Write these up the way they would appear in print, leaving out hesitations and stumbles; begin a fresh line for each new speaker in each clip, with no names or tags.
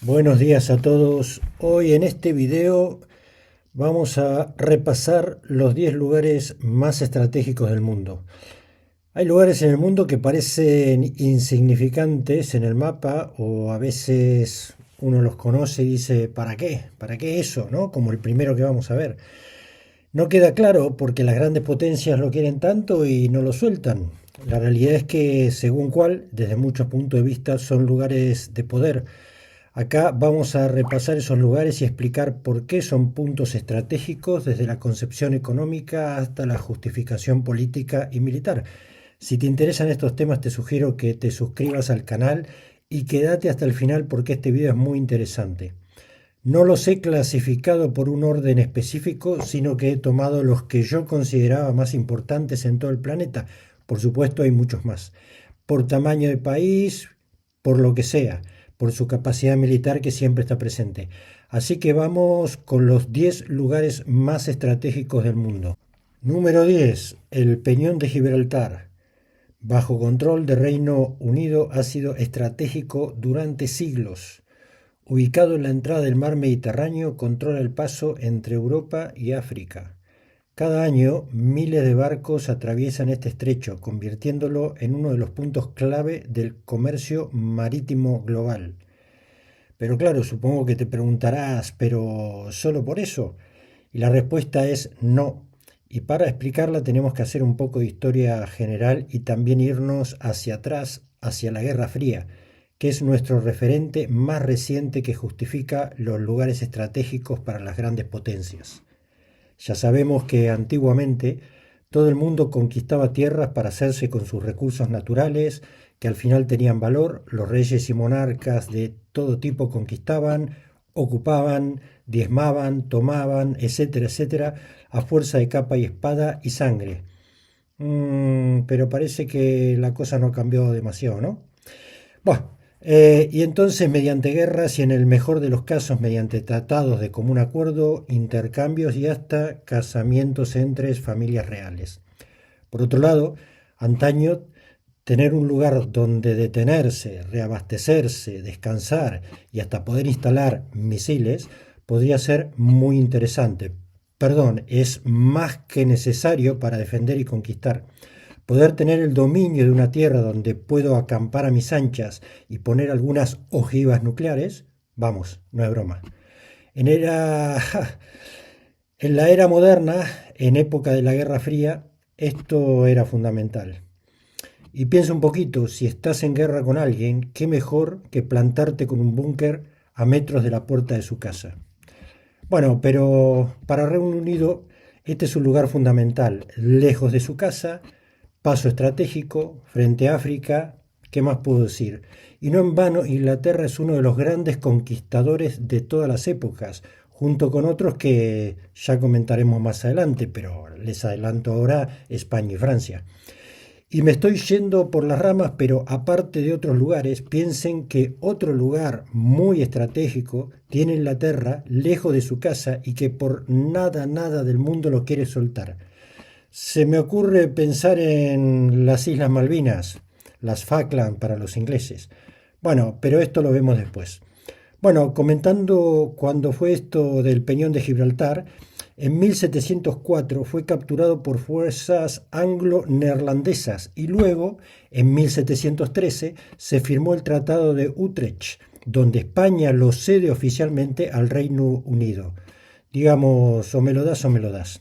Buenos días a todos. Hoy en este video vamos a repasar los 10 lugares más estratégicos del mundo. Hay lugares en el mundo que parecen insignificantes en el mapa o a veces uno los conoce y dice, ¿para qué? ¿Para qué eso? ¿No? Como el primero que vamos a ver. No queda claro porque las grandes potencias lo quieren tanto y no lo sueltan. La realidad es que, según cuál, desde muchos puntos de vista, son lugares de poder. Acá vamos a repasar esos lugares y explicar por qué son puntos estratégicos desde la concepción económica hasta la justificación política y militar. Si te interesan estos temas, te sugiero que te suscribas al canal y quédate hasta el final porque este video es muy interesante. No los he clasificado por un orden específico, sino que he tomado los que yo consideraba más importantes en todo el planeta. Por supuesto, hay muchos más. Por tamaño de país, por lo que sea, por su capacidad militar que siempre está presente. Así que vamos con los 10 lugares más estratégicos del mundo. Número 10. El Peñón de Gibraltar. Bajo control del Reino Unido, ha sido estratégico durante siglos. Ubicado en la entrada del mar Mediterráneo, controla el paso entre Europa y África. Cada año, miles de barcos atraviesan este estrecho, convirtiéndolo en uno de los puntos clave del comercio marítimo global. Pero claro, supongo que te preguntarás, ¿pero solo por eso? Y la respuesta es no. Y para explicarla tenemos que hacer un poco de historia general y también irnos hacia atrás, hacia la Guerra Fría, que es nuestro referente más reciente que justifica los lugares estratégicos para las grandes potencias. Ya sabemos que antiguamente todo el mundo conquistaba tierras para hacerse con sus recursos naturales, que al final tenían valor, los reyes y monarcas de todo tipo conquistaban, ocupaban, diezmaban, tomaban, etcétera, etcétera, a fuerza de capa y espada y sangre. Pero parece que la cosa no ha cambiado demasiado, ¿no? Bueno, y entonces mediante guerras y en el mejor de los casos mediante tratados de común acuerdo, intercambios y hasta casamientos entre familias reales. Por otro lado, antaño tener un lugar donde detenerse, reabastecerse, descansar y hasta poder instalar misiles podría ser muy interesante. Perdón, es más que necesario para defender y conquistar. Poder tener el dominio de una tierra donde puedo acampar a mis anchas y poner algunas ojivas nucleares, vamos, no es broma. En, era, en la era moderna, en época de la Guerra Fría, esto era fundamental. Y piensa un poquito, si estás en guerra con alguien, qué mejor que plantarte con un búnker a metros de la puerta de su casa. Bueno, pero para Reino Unido este es un lugar fundamental, lejos de su casa, paso estratégico, frente a África, ¿qué más puedo decir? Y no en vano, Inglaterra es uno de los grandes conquistadores de todas las épocas, junto con otros que ya comentaremos más adelante, pero les adelanto ahora España y Francia. Y me estoy yendo por las ramas, pero aparte de otros lugares, piensen que otro lugar muy estratégico tiene Inglaterra lejos de su casa y que por nada, nada del mundo lo quiere soltar. Se me ocurre pensar en las Islas Malvinas, las Falkland para los ingleses. Bueno, pero esto lo vemos después. Bueno, comentando cuando fue esto del Peñón de Gibraltar, en 1704 fue capturado por fuerzas anglo-neerlandesas y luego, en 1713, se firmó el Tratado de Utrecht, donde España lo cede oficialmente al Reino Unido. Digamos, o me lo das o me lo das.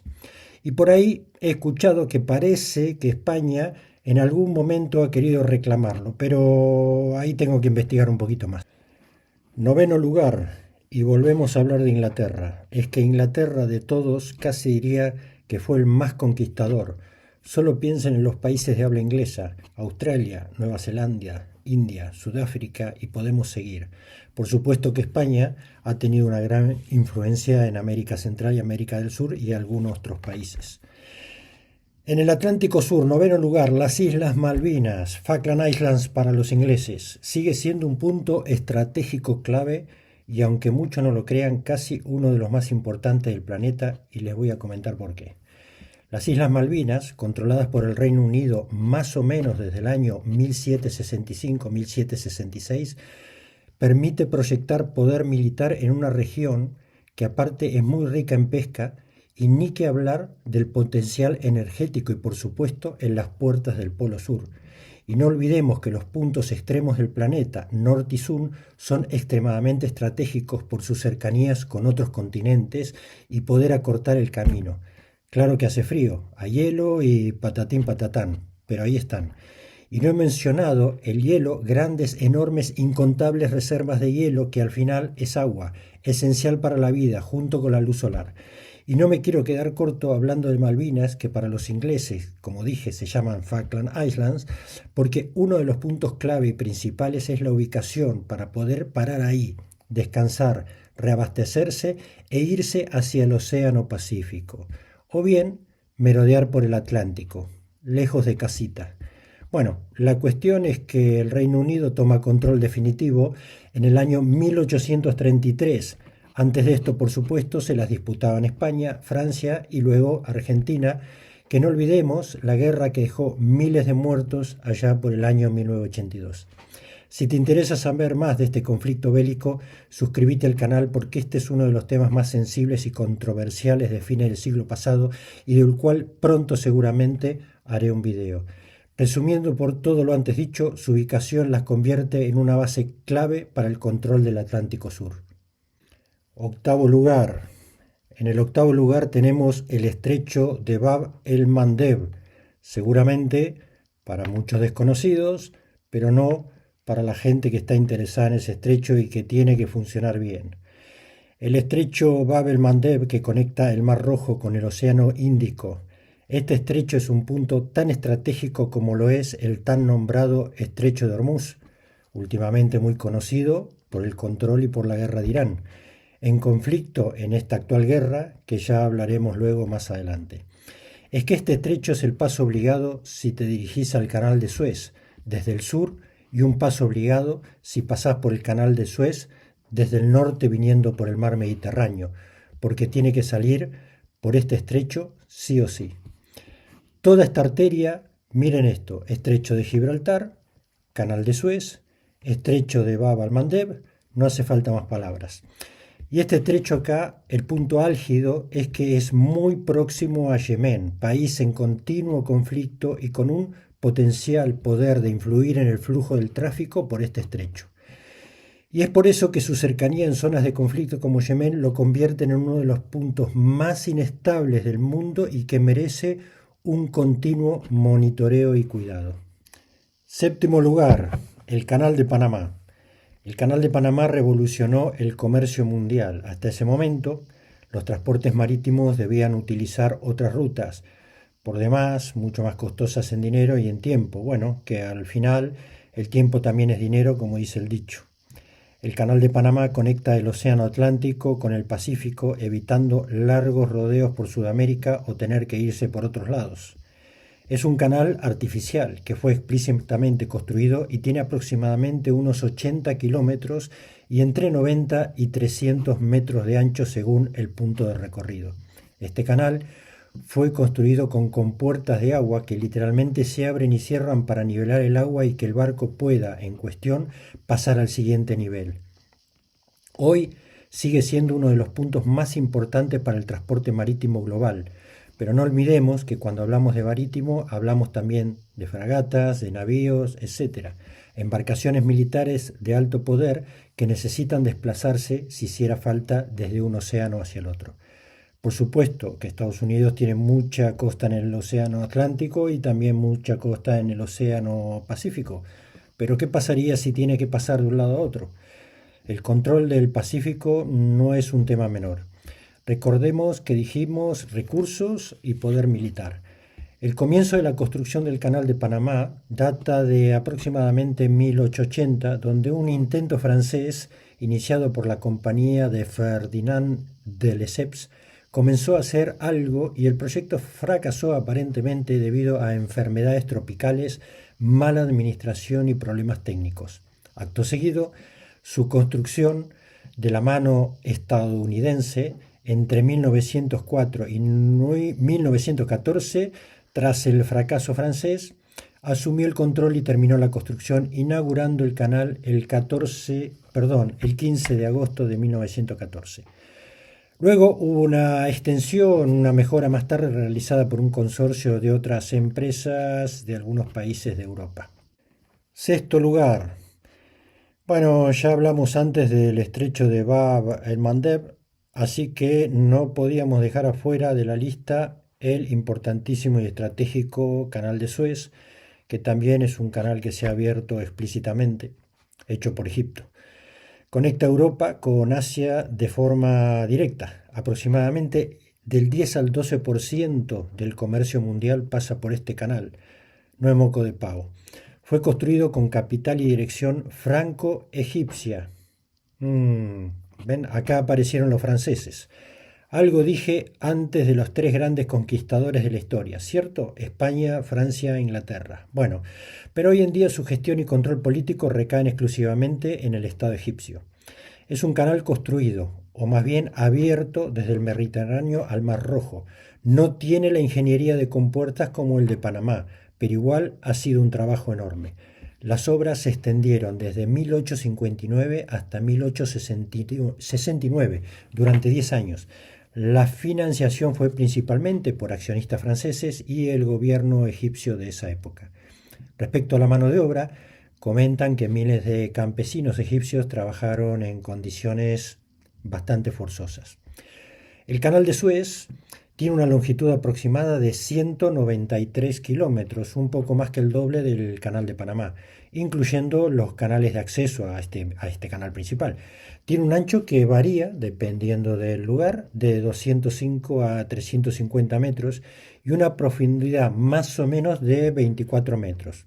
Y por ahí he escuchado que parece que España en algún momento ha querido reclamarlo, pero ahí tengo que investigar un poquito más. Noveno lugar, y volvemos a hablar de Inglaterra. Es que Inglaterra de todos casi diría que fue el más conquistador. Solo piensen en los países de habla inglesa, Australia, Nueva Zelanda, India, Sudáfrica y podemos seguir. Por supuesto que España ha tenido una gran influencia en América Central y América del Sur y algunos otros países. En el Atlántico Sur, noveno lugar, las Islas Malvinas, Falkland Islands para los ingleses, sigue siendo un punto estratégico clave y aunque muchos no lo crean, casi uno de los más importantes del planeta y les voy a comentar por qué. Las Islas Malvinas, controladas por el Reino Unido más o menos desde el año 1765-1766, permite proyectar poder militar en una región que aparte es muy rica en pesca y ni que hablar del potencial energético y por supuesto en las puertas del Polo Sur. Y no olvidemos que los puntos extremos del planeta, norte y sur, son extremadamente estratégicos por sus cercanías con otros continentes y poder acortar el camino. Claro que hace frío, hay hielo y patatín patatán, pero ahí están. Y no he mencionado el hielo, grandes, enormes, incontables reservas de hielo que al final es agua, esencial para la vida, junto con la luz solar. Y no me quiero quedar corto hablando de Malvinas, que para los ingleses, como dije, se llaman Falkland Islands, porque uno de los puntos clave y principales es la ubicación para poder parar ahí, descansar, reabastecerse e irse hacia el Océano Pacífico. O bien merodear por el Atlántico, lejos de casita. Bueno, la cuestión es que el Reino Unido toma control definitivo en el año 1833. Antes de esto, por supuesto, se las disputaban España, Francia y luego Argentina, que no olvidemos la guerra que dejó miles de muertos allá por el año 1982. Si te interesa saber más de este conflicto bélico, suscríbete al canal porque este es uno de los temas más sensibles y controversiales de fines del siglo pasado y del cual pronto seguramente haré un video. Resumiendo por todo lo antes dicho, su ubicación las convierte en una base clave para el control del Atlántico Sur. Octavo lugar. En el octavo lugar tenemos el estrecho de Bab el-Mandeb, seguramente para muchos desconocidos, pero no para la gente que está interesada en ese estrecho y que tiene que funcionar bien. El estrecho Bab el-Mandeb, que conecta el Mar Rojo con el Océano Índico. Este estrecho es un punto tan estratégico como lo es el tan nombrado Estrecho de Hormuz, últimamente muy conocido por el control y por la guerra de Irán, en conflicto en esta actual guerra, que ya hablaremos luego más adelante. Es que este estrecho es el paso obligado si te dirigís al canal de Suez desde el sur y un paso obligado si pasás por el canal de Suez desde el norte viniendo por el mar Mediterráneo, porque tiene que salir por este estrecho sí o sí. Toda esta arteria, miren esto, estrecho de Gibraltar, canal de Suez, estrecho de Bab al-Mandeb, no hace falta más palabras. Y este estrecho acá, el punto álgido es que es muy próximo a Yemen, país en continuo conflicto y con un potencial poder de influir en el flujo del tráfico por este estrecho. Y es por eso que su cercanía en zonas de conflicto como Yemen lo convierte en uno de los puntos más inestables del mundo y que merece un continuo monitoreo y cuidado. Séptimo lugar, el Canal de Panamá. El Canal de Panamá revolucionó el comercio mundial. Hasta ese momento, los transportes marítimos debían utilizar otras rutas, por demás, mucho más costosas en dinero y en tiempo. Bueno, que al final el tiempo también es dinero, como dice el dicho. El Canal de Panamá conecta el Océano Atlántico con el Pacífico, evitando largos rodeos por Sudamérica o tener que irse por otros lados. Es un canal artificial que fue explícitamente construido y tiene aproximadamente unos 80 kilómetros y entre 90 y 300 metros de ancho según el punto de recorrido. Este canal fue construido con compuertas de agua que literalmente se abren y cierran para nivelar el agua y que el barco pueda, en cuestión, pasar al siguiente nivel. Hoy sigue siendo uno de los puntos más importantes para el transporte marítimo global, pero no olvidemos que cuando hablamos de marítimo hablamos también de fragatas, de navíos, etc. Embarcaciones militares de alto poder que necesitan desplazarse si hiciera falta desde un océano hacia el otro. Por supuesto que Estados Unidos tiene mucha costa en el Océano Atlántico y también mucha costa en el Océano Pacífico. Pero ¿qué pasaría si tiene que pasar de un lado a otro? El control del Pacífico no es un tema menor. Recordemos que dijimos recursos y poder militar. El comienzo de la construcción del Canal de Panamá data de aproximadamente 1880, donde un intento francés, iniciado por la compañía de Ferdinand de Lesseps, comenzó a hacer algo y el proyecto fracasó aparentemente debido a enfermedades tropicales, mala administración y problemas técnicos. Acto seguido, su construcción de la mano estadounidense entre 1904 y 1914, tras el fracaso francés, asumió el control y terminó la construcción, inaugurando el canal el 15 de agosto de 1914. Luego hubo una extensión, una mejora más tarde realizada por un consorcio de otras empresas de algunos países de Europa. Sexto lugar. Bueno, ya hablamos antes del estrecho de Bab el-Mandeb, así que no podíamos dejar afuera de la lista el importantísimo y estratégico Canal de Suez, que también es un canal que se ha abierto explícitamente, hecho por Egipto. Conecta Europa con Asia de forma directa. Aproximadamente del 10 al 12% del comercio mundial pasa por este canal. No es moco de pavo. Fue construido con capital y dirección franco-egipcia. ¿Ven? Acá aparecieron los franceses. Algo dije antes de los tres grandes conquistadores de la historia, ¿cierto? España, Francia e Inglaterra. Bueno, pero hoy en día su gestión y control político recaen exclusivamente en el Estado egipcio. Es un canal construido, o más bien abierto desde el Mediterráneo al Mar Rojo. No tiene la ingeniería de compuertas como el de Panamá, pero igual ha sido un trabajo enorme. Las obras se extendieron desde 1859 hasta 1869, durante 10 años. La financiación fue principalmente por accionistas franceses y el gobierno egipcio de esa época. Respecto a la mano de obra, comentan que miles de campesinos egipcios trabajaron en condiciones bastante forzosas. El canal de Suez tiene una longitud aproximada de 193 kilómetros, un poco más que el doble del canal de Panamá, incluyendo los canales de acceso a este canal principal. Tiene un ancho que varía, dependiendo del lugar, de 205 a 350 metros y una profundidad más o menos de 24 metros.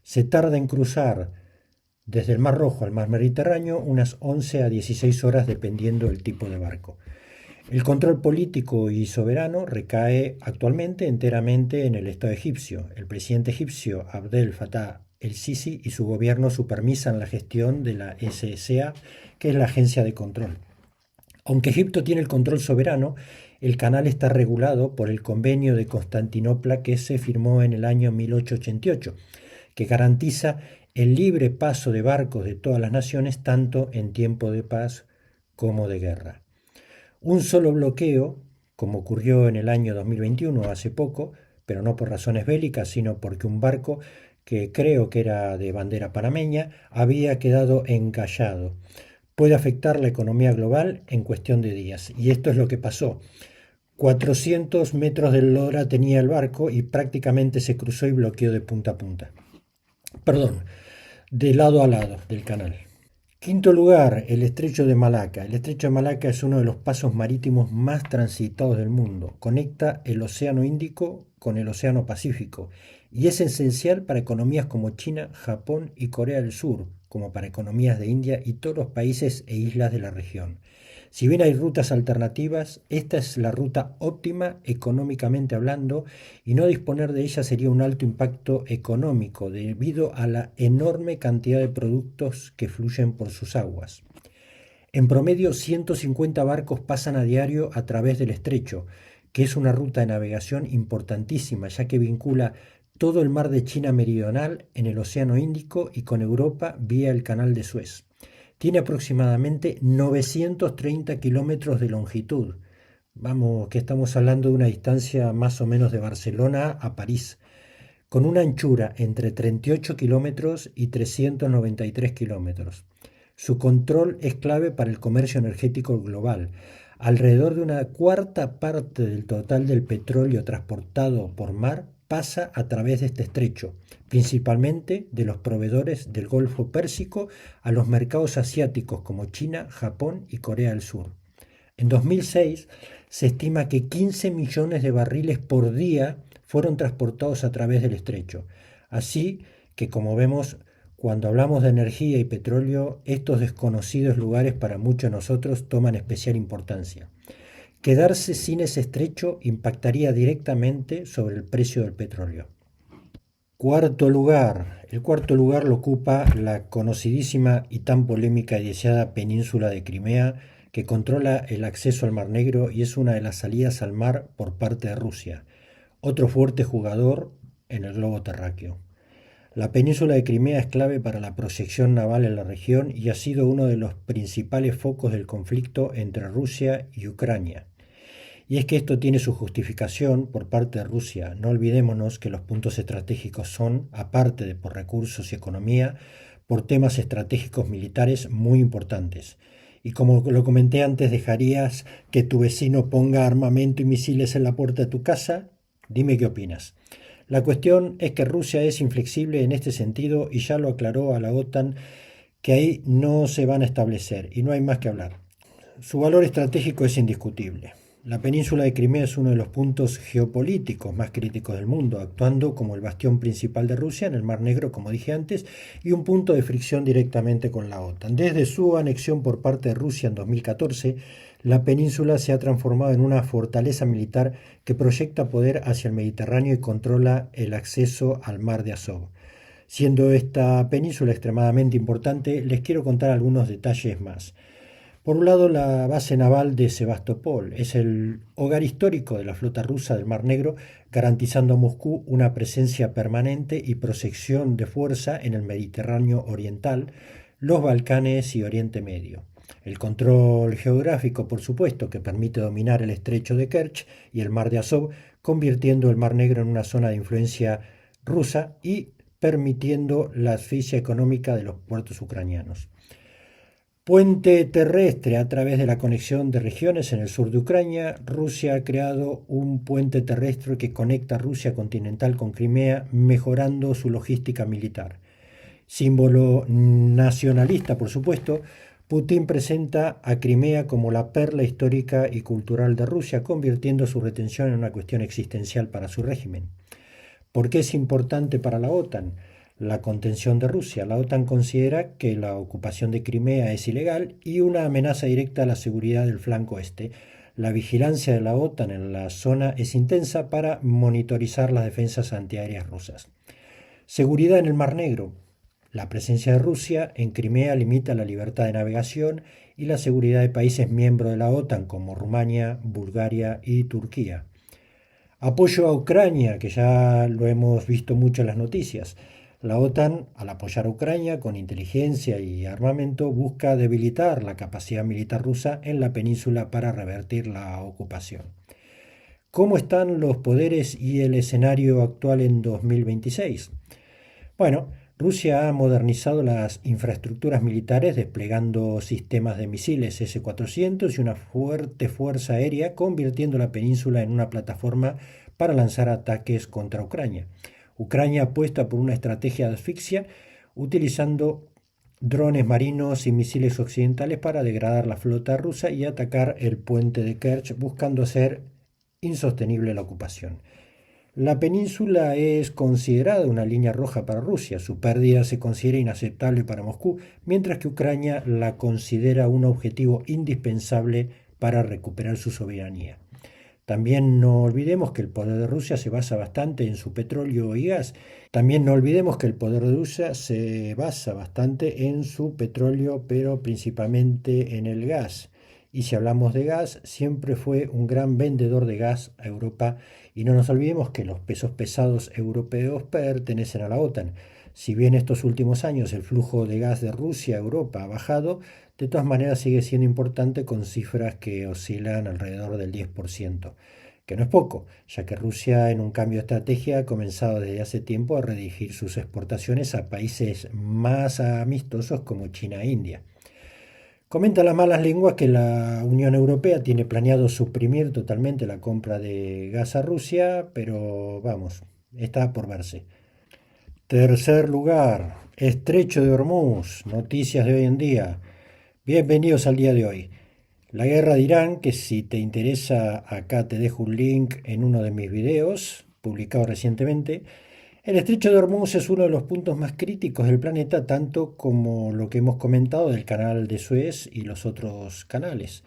Se tarda en cruzar desde el Mar Rojo al Mar Mediterráneo unas 11 a 16 horas dependiendo del tipo de barco. El control político y soberano recae actualmente enteramente en el Estado egipcio. El presidente egipcio Abdel Fattah el-Sisi y su gobierno supervisan la gestión de la SSA, que es la agencia de control. Aunque Egipto tiene el control soberano, el canal está regulado por el Convenio de Constantinopla que se firmó en el año 1888, que garantiza el libre paso de barcos de todas las naciones tanto en tiempo de paz como de guerra. Un solo bloqueo, como ocurrió en el año 2021, hace poco, pero no por razones bélicas, sino porque un barco que creo que era de bandera panameña había quedado encallado. Puede afectar la economía global en cuestión de días. Y esto es lo que pasó. 400 metros de lora tenía el barco y prácticamente se cruzó y bloqueó de punta a punta. Perdón, de lado a lado del canal. Quinto lugar, el Estrecho de Malaca. El Estrecho de Malaca es uno de los pasos marítimos más transitados del mundo. Conecta el Océano Índico con el Océano Pacífico y es esencial para economías como China, Japón y Corea del Sur, como para economías de India y todos los países e islas de la región. Si bien hay rutas alternativas, esta es la ruta óptima económicamente hablando y no disponer de ella sería un alto impacto económico debido a la enorme cantidad de productos que fluyen por sus aguas. En promedio, 150 barcos pasan a diario a través del estrecho, que es una ruta de navegación importantísima ya que vincula todo el mar de China meridional en el Océano Índico y con Europa vía el Canal de Suez. Tiene aproximadamente 930 kilómetros de longitud. Vamos, que estamos hablando de una distancia más o menos de Barcelona a París, con una anchura entre 38 kilómetros y 393 kilómetros. Su control es clave para el comercio energético global. Alrededor de una cuarta parte del total del petróleo transportado por mar pasa a través de este estrecho, principalmente de los proveedores del Golfo Pérsico a los mercados asiáticos como China, Japón y Corea del Sur. En 2006 se estima que 15 millones de barriles por día fueron transportados a través del estrecho. Así que, como vemos, cuando hablamos de energía y petróleo, estos desconocidos lugares para muchos de nosotros toman especial importancia. Quedarse sin ese estrecho impactaría directamente sobre el precio del petróleo. Cuarto lugar. El cuarto lugar lo ocupa la conocidísima y tan polémica y deseada península de Crimea, que controla el acceso al Mar Negro y es una de las salidas al mar por parte de Rusia, otro fuerte jugador en el globo terráqueo. La península de Crimea es clave para la proyección naval en la región y ha sido uno de los principales focos del conflicto entre Rusia y Ucrania. Y es que esto tiene su justificación por parte de Rusia. No olvidémonos que los puntos estratégicos son, aparte de por recursos y economía, por temas estratégicos militares muy importantes. Y como lo comenté antes, ¿dejarías que tu vecino ponga armamento y misiles en la puerta de tu casa? Dime qué opinas. La cuestión es que Rusia es inflexible en este sentido y ya lo aclaró a la OTAN que ahí no se van a establecer y no hay más que hablar. Su valor estratégico es indiscutible. La península de Crimea es uno de los puntos geopolíticos más críticos del mundo, actuando como el bastión principal de Rusia en el Mar Negro, como dije antes, y un punto de fricción directamente con la OTAN. Desde su anexión por parte de Rusia en 2014, la península se ha transformado en una fortaleza militar que proyecta poder hacia el Mediterráneo y controla el acceso al Mar de Azov. Siendo esta península extremadamente importante, les quiero contar algunos detalles más. Por un lado, la base naval de Sebastopol es el hogar histórico de la flota rusa del Mar Negro, garantizando a Moscú una presencia permanente y proyección de fuerza en el Mediterráneo oriental, los Balcanes y Oriente Medio. El control geográfico, por supuesto, que permite dominar el estrecho de Kerch y el mar de Azov, convirtiendo el Mar Negro en una zona de influencia rusa y permitiendo la asfixia económica de los puertos ucranianos. Puente terrestre a través de la conexión de regiones en el sur de Ucrania. Rusia ha creado un puente terrestre que conecta Rusia continental con Crimea, mejorando su logística militar. Símbolo nacionalista, por supuesto, Putin presenta a Crimea como la perla histórica y cultural de Rusia, convirtiendo su retención en una cuestión existencial para su régimen. ¿Por qué es importante para la OTAN? La contención de Rusia. La OTAN considera que la ocupación de Crimea es ilegal y una amenaza directa a la seguridad del flanco este. La vigilancia de la OTAN en la zona es intensa para monitorizar las defensas antiaéreas rusas. Seguridad en el Mar Negro. La presencia de Rusia en Crimea limita la libertad de navegación y la seguridad de países miembros de la OTAN como Rumania, Bulgaria y Turquía. Apoyo a Ucrania, que ya lo hemos visto mucho en las noticias. La OTAN, al apoyar a Ucrania con inteligencia y armamento, busca debilitar la capacidad militar rusa en la península para revertir la ocupación. ¿Cómo están los poderes y el escenario actual en 2026? Bueno, Rusia ha modernizado las infraestructuras militares desplegando sistemas de misiles S-400 y una fuerte fuerza aérea, convirtiendo la península en una plataforma para lanzar ataques contra Ucrania. Ucrania apuesta por una estrategia de asfixia utilizando drones marinos y misiles occidentales para degradar la flota rusa y atacar el puente de Kerch, buscando hacer insostenible la ocupación. La península es considerada una línea roja para Rusia. Su pérdida se considera inaceptable para Moscú, mientras que Ucrania la considera un objetivo indispensable para recuperar su soberanía. También no olvidemos que el poder de Rusia se basa bastante en su petróleo y gas. También no olvidemos que el poder de Rusia se basa bastante en su petróleo, pero principalmente en el gas. Y si hablamos de gas, siempre fue un gran vendedor de gas a Europa. Y no nos olvidemos que los pesos pesados europeos pertenecen a la OTAN. Si bien estos últimos años el flujo de gas de Rusia a Europa ha bajado, de todas maneras sigue siendo importante con cifras que oscilan alrededor del 10%, que no es poco, ya que Rusia en un cambio de estrategia ha comenzado desde hace tiempo a redirigir sus exportaciones a países más amistosos como China e India. Comenta las malas lenguas que la Unión Europea tiene planeado suprimir totalmente la compra de gas a Rusia, pero vamos, está por verse. Tercer lugar, Estrecho de Hormuz, noticias de hoy en día. Bienvenidos al día de hoy. La guerra de Irán, que si te interesa, acá te dejo un link en uno de mis videos, publicado recientemente. El estrecho de Hormuz es uno de los puntos más críticos del planeta, tanto como lo que hemos comentado del canal de Suez y los otros canales.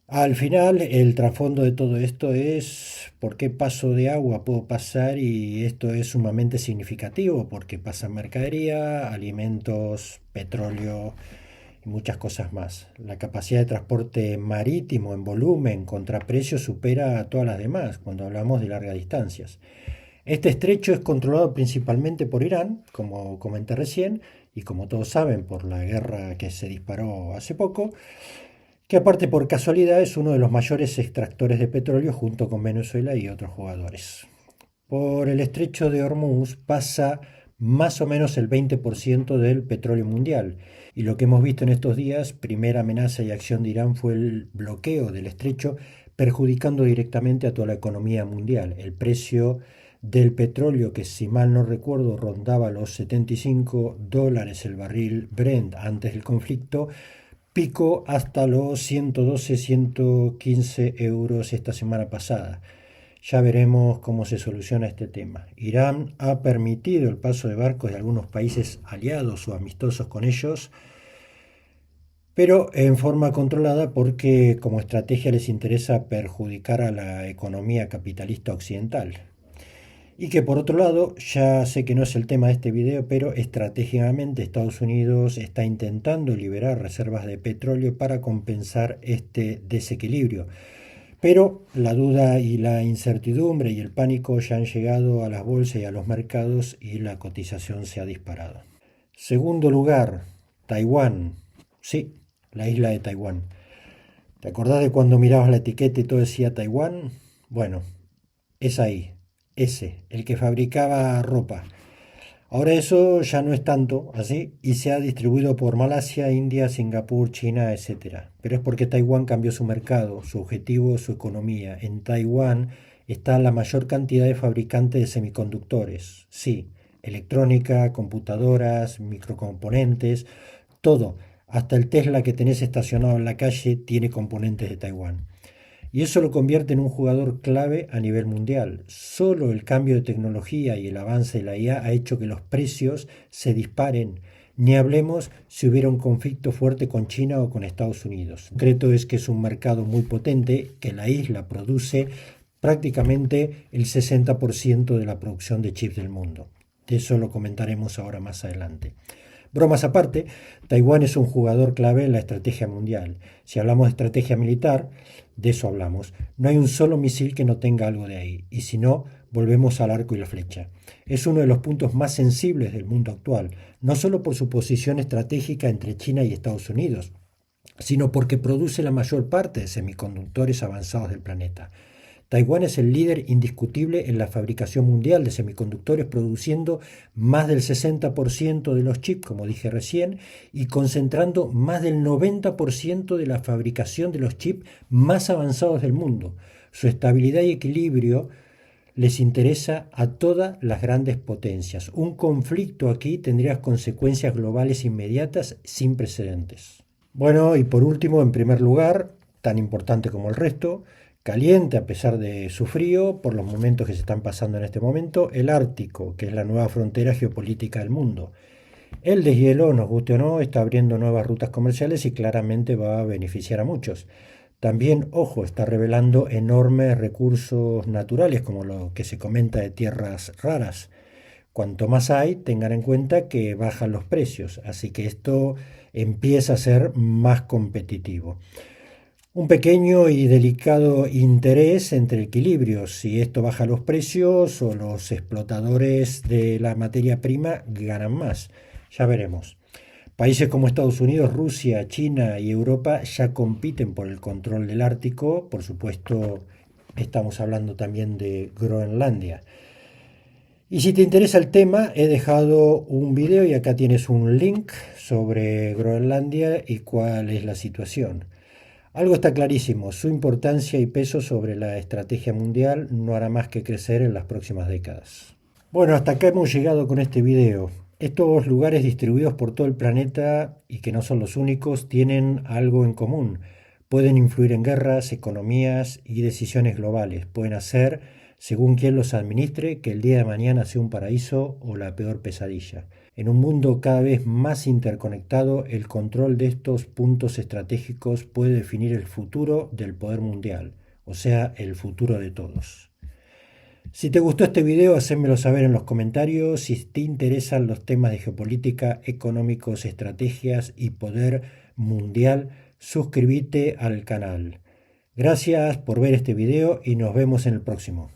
Al final, el trasfondo de todo esto es por qué paso de agua puedo pasar y esto es sumamente significativo porque pasa mercadería, alimentos, petróleo y muchas cosas más. La capacidad de transporte marítimo en volumen contra precio supera a todas las demás cuando hablamos de largas distancias. Este estrecho es controlado principalmente por Irán, como comenté recién, y como todos saben, por la guerra que se disparó hace poco, que aparte por casualidad es uno de los mayores extractores de petróleo junto con Venezuela y otros jugadores. Por el estrecho de Hormuz pasa más o menos el 20% del petróleo mundial. Y lo que hemos visto en estos días, primera amenaza y acción de Irán fue el bloqueo del estrecho, perjudicando directamente a toda la economía mundial. El precio del petróleo, que si mal no recuerdo rondaba los $75 el barril Brent antes del conflicto, picó hasta los 112, 115 euros esta semana pasada. Ya veremos cómo se soluciona este tema. Irán ha permitido el paso de barcos de algunos países aliados o amistosos con ellos, pero en forma controlada porque como estrategia les interesa perjudicar a la economía capitalista occidental. Y que por otro lado, ya sé que no es el tema de este video, pero estratégicamente Estados Unidos está intentando liberar reservas de petróleo para compensar este desequilibrio. Pero la duda y la incertidumbre y el pánico ya han llegado a las bolsas y a los mercados y la cotización se ha disparado. Segundo lugar, Taiwán. Sí, la isla de Taiwán. ¿Te acordás de cuando mirabas la etiqueta y todo decía Taiwán? Bueno, es ahí, ese, el que fabricaba ropa. Ahora eso ya no es tanto así y se ha distribuido por Malasia, India, Singapur, China, etcétera. Pero es porque Taiwán cambió su mercado, su objetivo, su economía. En Taiwán está la mayor cantidad de fabricantes de semiconductores. Sí, electrónica, computadoras, microcomponentes, todo. Hasta el Tesla que tenés estacionado en la calle tiene componentes de Taiwán. Y eso lo convierte en un jugador clave a nivel mundial. Solo el cambio de tecnología y el avance de la IA ha hecho que los precios se disparen. Ni hablemos si hubiera un conflicto fuerte con China o con Estados Unidos. El secreto es que es un mercado muy potente, que la isla produce prácticamente el 60% de la producción de chips del mundo. De eso lo comentaremos ahora más adelante. Bromas aparte, Taiwán es un jugador clave en la estrategia mundial. Si hablamos de estrategia militar, de eso hablamos. No hay un solo misil que no tenga algo de ahí. Y si no, volvemos al arco y la flecha. Es uno de los puntos más sensibles del mundo actual, no solo por su posición estratégica entre China y Estados Unidos, sino porque produce la mayor parte de semiconductores avanzados del planeta. Taiwán es el líder indiscutible en la fabricación mundial de semiconductores, produciendo más del 60% de los chips, como dije recién, y concentrando más del 90% de la fabricación de los chips más avanzados del mundo. Su estabilidad y equilibrio les interesa a todas las grandes potencias. Un conflicto aquí tendría consecuencias globales inmediatas sin precedentes. Bueno, y por último, en primer lugar, tan importante como el resto, caliente a pesar de su frío, por los momentos que se están pasando en este momento, el Ártico, que es la nueva frontera geopolítica del mundo. El deshielo, nos guste o no, está abriendo nuevas rutas comerciales y claramente va a beneficiar a muchos. También, ojo, está revelando enormes recursos naturales, como lo que se comenta de tierras raras. Cuanto más hay, tengan en cuenta que bajan los precios, así que esto empieza a ser más competitivo. Un pequeño y delicado interés entre equilibrios, si esto baja los precios o los explotadores de la materia prima ganan más. Ya veremos. Países como Estados Unidos, Rusia, China y Europa ya compiten por el control del Ártico. Por supuesto, estamos hablando también de Groenlandia. Y si te interesa el tema, he dejado un video y acá tienes un link sobre Groenlandia y cuál es la situación. Algo está clarísimo, su importancia y peso sobre la estrategia mundial no hará más que crecer en las próximas décadas. Bueno, hasta acá hemos llegado con este video. Estos lugares distribuidos por todo el planeta y que no son los únicos tienen algo en común. Pueden influir en guerras, economías y decisiones globales. Pueden hacer, según quien los administre, que el día de mañana sea un paraíso o la peor pesadilla. En un mundo cada vez más interconectado, el control de estos puntos estratégicos puede definir el futuro del poder mundial, o sea, el futuro de todos. Si te gustó este video, hacémelo saber en los comentarios. Si te interesan los temas de geopolítica, económicos, estrategias y poder mundial, suscríbete al canal. Gracias por ver este video y nos vemos en el próximo.